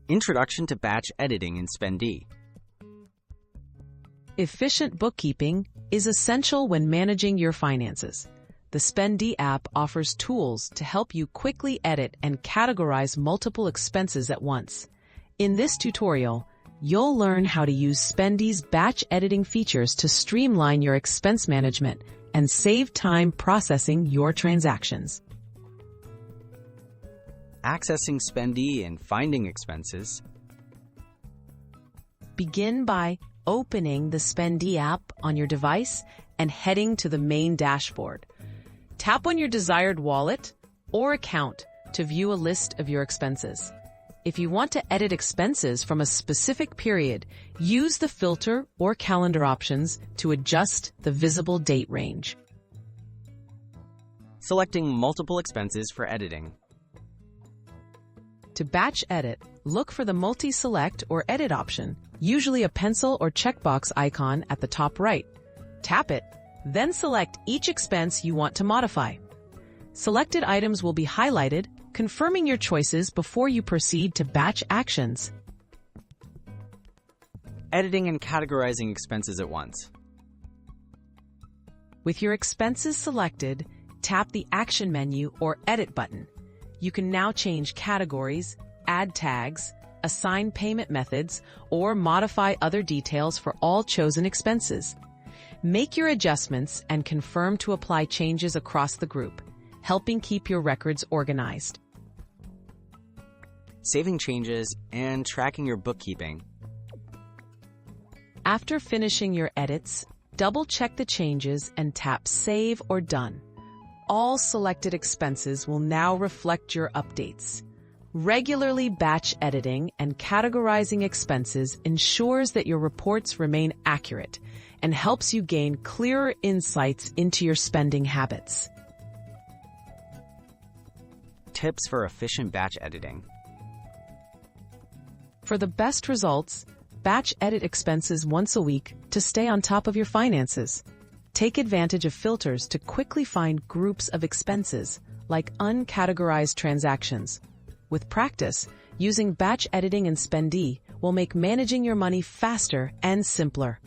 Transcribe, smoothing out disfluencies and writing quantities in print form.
Introduction to Batch Editing in Spendee. Efficient bookkeeping is essential when managing your finances. The Spendee app offers tools to help you quickly edit and categorize multiple expenses at once. In this tutorial, you'll learn how to use Spendee's batch editing features to streamline your expense management and save time processing your transactions. Accessing Spendee and finding expenses. Begin by opening the Spendee app on your device and heading to the main dashboard. Tap on your desired wallet or account to view a list of your expenses. If you want to edit expenses from a specific period, use the filter or calendar options to adjust the visible date range. Selecting multiple expenses for editing. To batch edit, look for the multi-select or edit option, usually a pencil or checkbox icon at the top right. Tap it, then select each expense you want to modify. Selected items will be highlighted, confirming your choices before you proceed to batch actions. Editing and categorizing expenses at once. With your expenses selected, tap the Action menu or Edit button. You can now change categories, add tags, assign payment methods, or modify other details for all chosen expenses. Make your adjustments and confirm to apply changes across the group, helping keep your records organized. Saving changes and tracking your bookkeeping. After finishing your edits, double-check the changes and tap Save or Done. All selected expenses will now reflect your updates. Regularly batch editing and categorizing expenses ensures that your reports remain accurate and helps you gain clearer insights into your spending habits. Tips for efficient batch editing. For the best results, batch edit expenses once a week to stay on top of your finances. Take advantage of filters to quickly find groups of expenses, like uncategorized transactions. With practice, using batch editing in Spendee will make managing your money faster and simpler.